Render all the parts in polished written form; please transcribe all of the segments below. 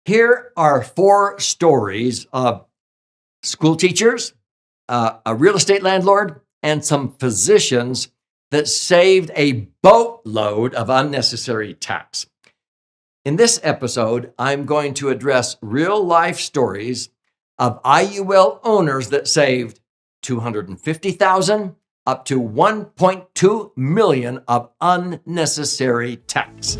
Here are 4 stories of school teachers, a real estate landlord, and some physicians that saved a boatload of unnecessary tax. In this episode, I'm going to address real life stories of IUL owners that saved $250,000 up to $1.2 million of unnecessary tax.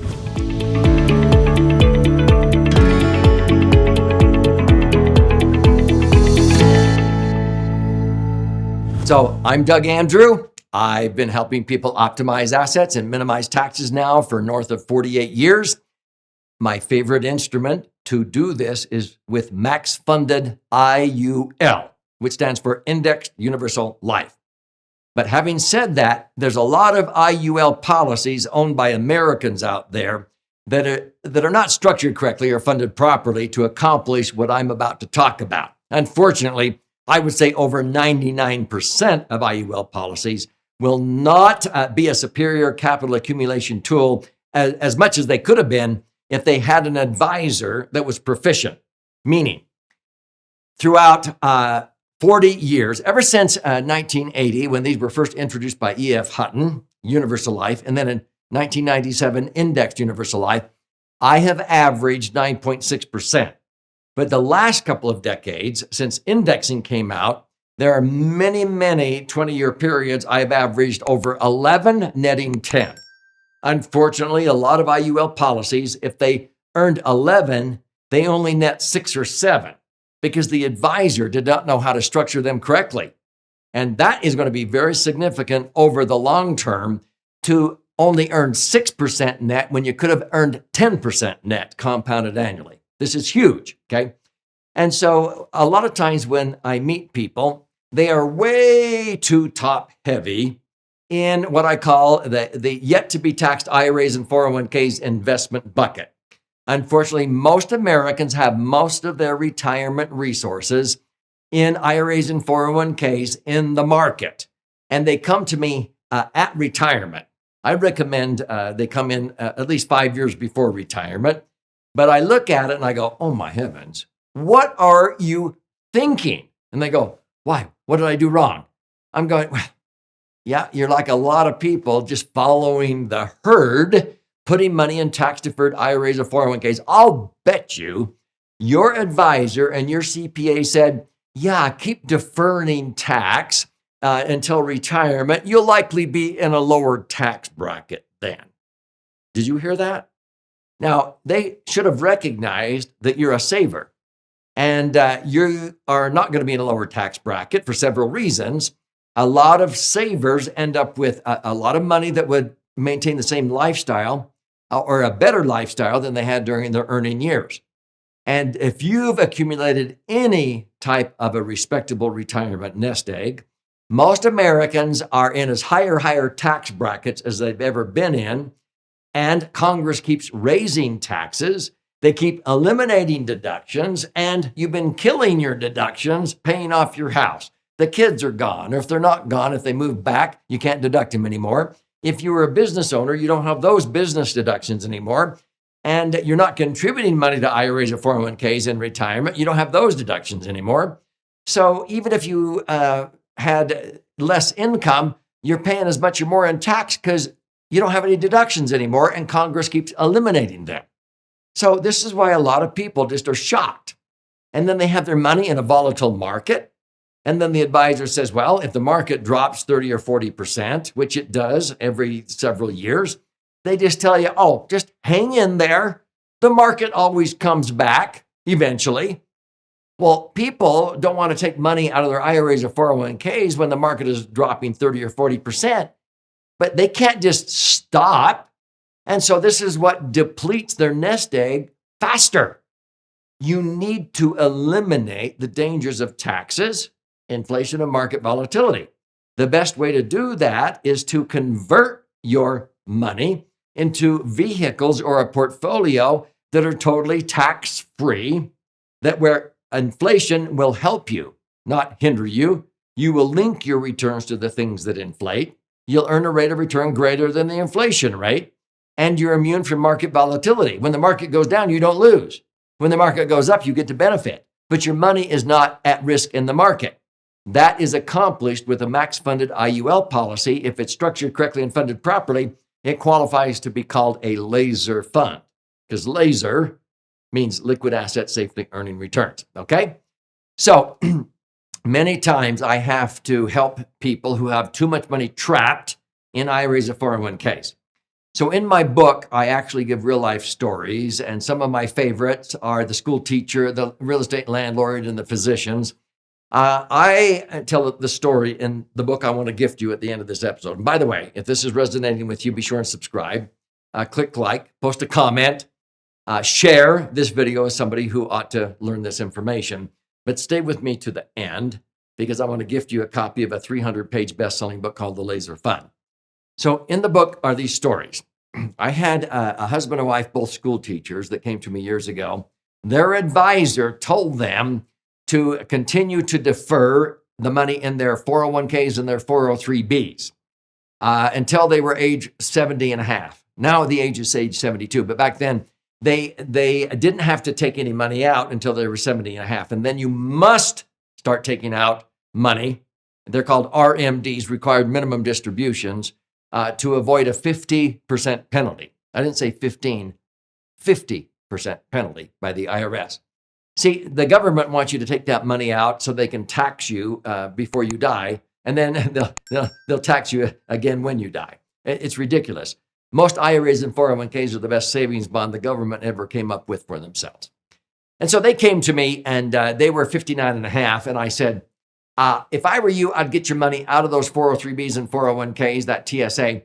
So I'm Doug Andrew. I've been helping people optimize assets and minimize taxes now for north of 48 years. My favorite instrument to do this is with max-funded IUL, which stands for Indexed Universal Life. But having said that, there's a lot of IUL policies owned by Americans out there that are not structured correctly or funded properly to accomplish what I'm about to talk about. Unfortunately, I would say over 99% of IUL policies will not be a superior capital accumulation tool as much as they could have been if they had an advisor that was proficient. Meaning, throughout 40 years, ever since 1980, when these were first introduced by E.F. Hutton, Universal Life, and then in 1997, Indexed Universal Life, I have averaged 9.6%. But the last couple of decades, since indexing came out, there are many 20-year periods I've averaged over 11, netting 10. Unfortunately, a lot of IUL policies, if they earned 11, they only net 6 or 7 because the advisor did not know how to structure them correctly. And that is going to be very significant over the long term to only earn 6% net when you could have earned 10% net compounded annually. This is huge, okay? And so a lot of times when I meet people, they are way too top heavy in what I call the yet to be taxed IRAs and 401ks investment bucket. Unfortunately, most Americans have most of their retirement resources in IRAs and 401ks in the market. And they come to me at retirement. I recommend they come in at least 5 years before retirement. But I look at it and I go, oh my heavens, what are you thinking? And they go, why? What did I do wrong? I'm going, well, yeah, you're like a lot of people just following the herd, putting money in tax-deferred IRAs or 401ks. I'll bet you your advisor and your CPA said, yeah, keep deferring tax until retirement. You'll likely be in a lower tax bracket then. Did you hear that? Now, they should have recognized that you're a saver and you are not going to be in a lower tax bracket for several reasons. A lot of savers end up with a lot of money that would maintain the same lifestyle or a better lifestyle than they had during their earning years. And if you've accumulated any type of a respectable retirement nest egg, most Americans are in as higher tax brackets as they've ever been in. And Congress keeps raising taxes. They keep eliminating deductions, and you've been killing your deductions, paying off your house. The kids are gone. Or if they're not gone, if they move back, you can't deduct them anymore. If you were a business owner, you don't have those business deductions anymore. And you're not contributing money to IRAs or 401ks in retirement. You don't have those deductions anymore. So even if you had less income, you're paying as much or more in tax because you don't have any deductions anymore, and Congress keeps eliminating them. So this is why a lot of people just are shocked. And then they have their money in a volatile market. And then the advisor says, well, if the market drops 30 or 40%, which it does every several years, they just tell you, oh, just hang in there. The market always comes back eventually. Well, people don't want to take money out of their IRAs or 401ks when the market is dropping 30 or 40%. But they can't just stop. And so this is what depletes their nest egg faster. You need to eliminate the dangers of taxes, inflation, and market volatility. The best way to do that is to convert your money into vehicles or a portfolio that are totally tax-free, that where inflation will help you, not hinder you. You will link your returns to the things that inflate. You'll earn a rate of return greater than the inflation rate, and you're immune from market volatility. When the market goes down, you don't lose. When the market goes up, you get to benefit, but your money is not at risk in the market. That is accomplished with a max funded IUL policy. If it's structured correctly and funded properly, it qualifies to be called a laser fund, because laser means liquid asset safely earning returns. Okay. So many times I have to help people who have too much money trapped in IRAs or 401ks. So in my book, I actually give real life stories, and some of my favorites are the school teacher, the real estate landlord, and the physicians. I tell the story in the book I want to gift you at the end of this episode. And by the way, if this is resonating with you, be sure and subscribe, click like, post a comment, share this video with somebody who ought to learn this information. But stay with me to the end, because I want to gift you a copy of a 300-page best-selling book called The Laser Fund. So in the book are these stories. I had a husband and wife, both school teachers, that came to me years ago. Their advisor told them to continue to defer the money in their 401ks and their 403bs until they were age 70 and a half. Now the age is age 72, but back then they didn't have to take any money out until they were 70 and a half. And then you must start taking out money. They're called RMDs, required minimum distributions, to avoid a 50% penalty. I didn't say 15, 50% penalty by the IRS. See, the government wants you to take that money out so they can tax you before you die, and then they'll tax you again when you die. It's ridiculous. Most IRAs and 401ks are the best savings bond the government ever came up with for themselves. And so they came to me, and they were 59 and a half, and I said, if I were you, I'd get your money out of those 403bs and 401ks, that TSA,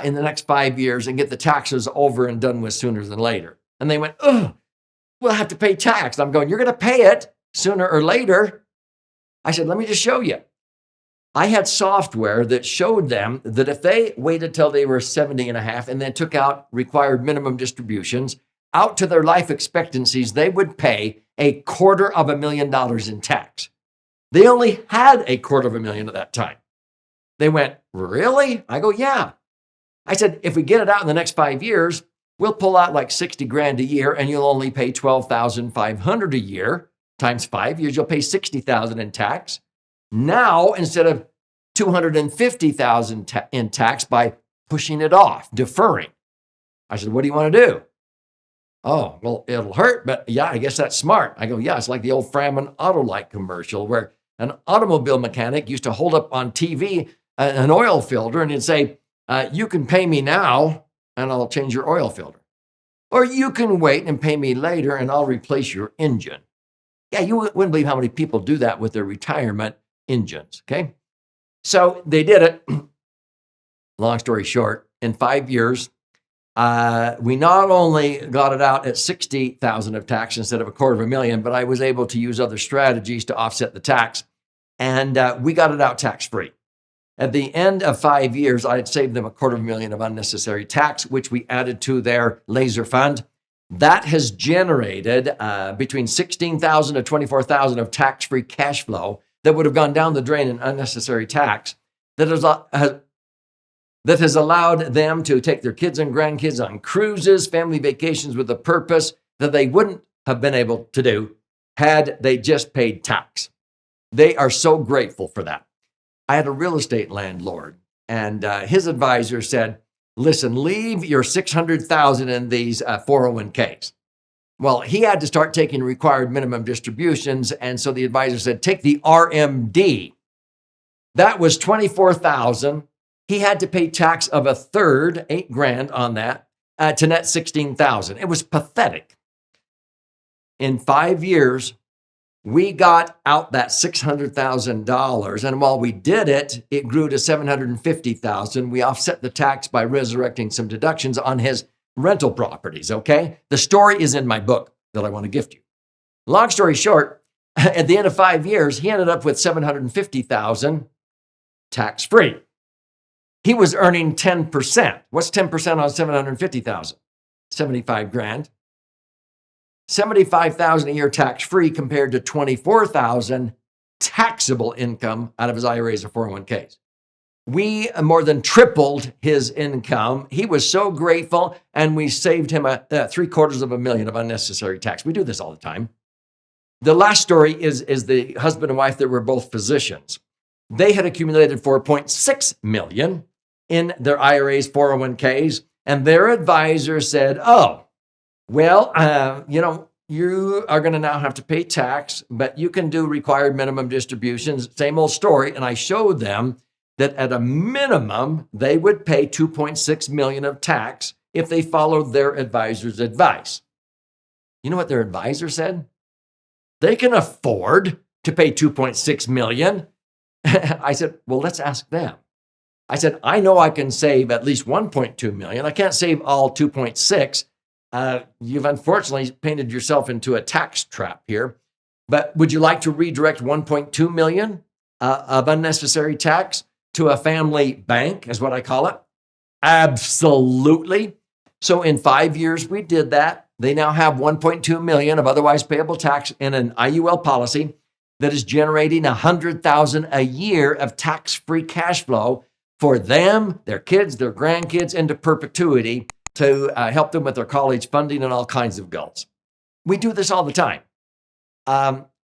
in the next 5 years and get the taxes over and done with sooner than later. And they went, ugh, we'll have to pay tax. I'm going, you're going to pay it sooner or later. I said, let me just show you. I had software that showed them that if they waited till they were 70 and a half and then took out required minimum distributions out to their life expectancies, they would pay $250,000 in tax. They only had $250,000 at that time. They went, really? I go, yeah. I said, if we get it out in the next 5 years, we'll pull out like 60 grand a year, and you'll only pay 12,500 a year. Times 5 years, you'll pay 60,000 in tax. Now, instead of 250,000 in tax by pushing it off, deferring. I said, what do you want to do? Oh, well, it'll hurt, but yeah, I guess that's smart. I go, yeah, it's like the old Framin Autolite commercial where an automobile mechanic used to hold up on TV an oil filter and he'd say, you can pay me now and I'll change your oil filter. Or you can wait and pay me later and I'll replace your engine. Yeah, you wouldn't believe how many people do that with their retirement engines, okay? So they did it. Long story short, in 5 years, we not only got it out at 60,000 of tax instead of $250,000, but I was able to use other strategies to offset the tax, and we got it out tax-free. At the end of 5 years, I had saved them $250,000 of unnecessary tax, which we added to their laser fund. That has generated between $16,000 to $24,000 of tax-free cash flow that would have gone down the drain in unnecessary tax that has allowed them to take their kids and grandkids on cruises, family vacations with a purpose that they wouldn't have been able to do had they just paid tax. They are so grateful for that. I had a real estate landlord, and his advisor said, listen, leave your $600,000 in these 401ks. Well, he had to start taking required minimum distributions, and so the advisor said, take the RMD. That was $24,000. He had to pay tax of a third, $8,000 on that, to net $16,000. It was pathetic. In 5 years, we got out that $600,000, and while we did it, it grew to $750,000. We offset the tax by resurrecting some deductions on his rental properties, okay? The story is in my book that I want to gift you. Long story short, at the end of 5 years, he ended up with $750,000 tax-free. He was earning 10%. What's 10% on 750,000? 75 grand. 75,000 a year tax-free compared to 24,000 taxable income out of his IRAs or 401ks. we more than tripled his income. He was so grateful, and we saved him $750,000 of unnecessary tax. We do this all the time. The last story is the husband and wife that were both physicians. They had accumulated $4.6 million in their IRAs, 401ks, and their advisor said, "Oh, well, you are going to now have to pay tax, but you can do required minimum distributions." Same old story. And I showed them that at a minimum, they would pay $2.6 million of tax if they followed their advisor's advice. You know what their advisor said? They can afford to pay $2.6 million. I said, well, let's ask them. I said, I know I can save at least $1.2 million. I can't save all 2.6. You've unfortunately painted yourself into a tax trap here. But would you like to redirect $1.2 million of unnecessary tax to a family bank, is what I call it? Absolutely. So in 5 years, we did that. They now have $1.2 million of otherwise payable tax in an IUL policy that is generating $100,000 a year of tax-free cash flow for them, their kids, their grandkids, into perpetuity to help them with their college funding and all kinds of goals. We do this all the time.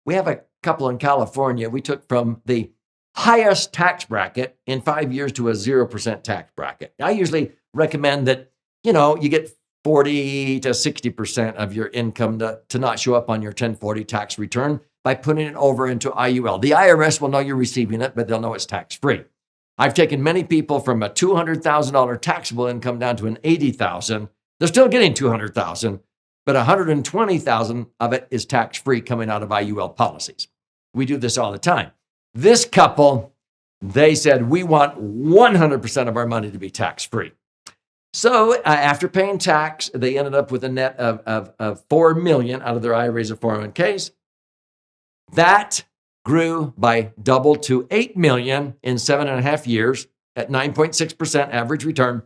We have a couple in California. We took from the highest tax bracket in 5 years to a 0% tax bracket. I usually recommend that, you get 40 to 60% of your income to not show up on your 1040 tax return by putting it over into IUL. The IRS will know you're receiving it, but they'll know it's tax-free. I've taken many people from a $200,000 taxable income down to an $80,000. They're still getting $200,000, but $120,000 of it is tax-free coming out of IUL policies. We do this all the time. This couple, they said, we want 100% of our money to be tax-free. So after paying tax, they ended up with a net of $4 million out of their IRAs or 401ks. That grew by double to $8 million in 7.5 years at 9.6% average return.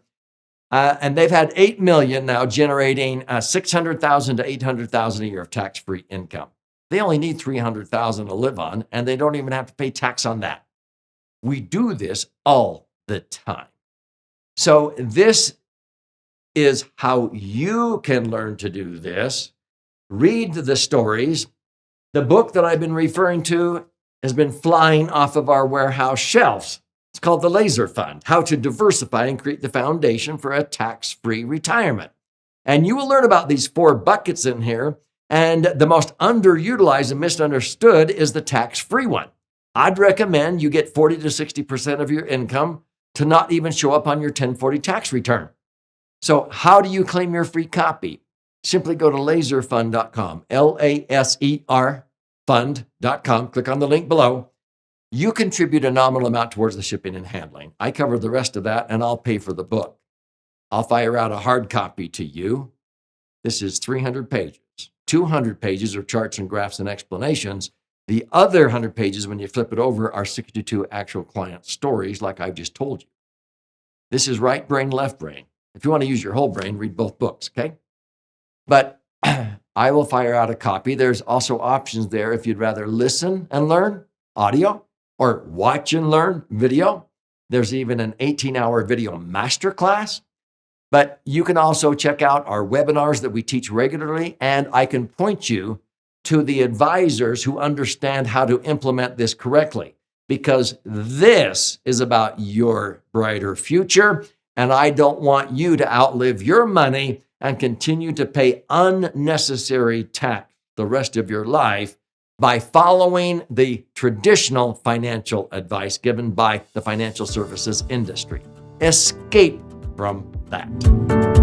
And they've had $8 million now generating $600,000 to $800,000 a year of tax-free income. They only need $300,000 to live on, and they don't even have to pay tax on that. We do this all the time. So this is how you can learn to do this. Read the stories. The book that I've been referring to has been flying off of our warehouse shelves. It's called The Laser Fund, How to Diversify and Create the Foundation for a Tax-Free Retirement. And you will learn about these 4 buckets in here. And the most underutilized and misunderstood is the tax-free one. I'd recommend you get 40 to 60% of your income to not even show up on your 1040 tax return. So how do you claim your free copy? Simply go to laserfund.com, LASER fund.com. Click on the link below. You contribute a nominal amount towards the shipping and handling. I cover the rest of that, and I'll pay for the book. I'll fire out a hard copy to you. This is 300 pages. 200 pages are charts and graphs and explanations. The other 100 pages, when you flip it over, are 62 actual client stories like I've just told you. This is right brain, left brain. If you want to use your whole brain, read both books, okay? But I will fire out a copy. There's also options there if you'd rather listen and learn audio or watch and learn video. There's even an 18-hour video masterclass. But you can also check out our webinars that we teach regularly, and I can point you to the advisors who understand how to implement this correctly, because this is about your brighter future, and I don't want you to outlive your money and continue to pay unnecessary tax the rest of your life by following the traditional financial advice given by the financial services industry. Escape from that.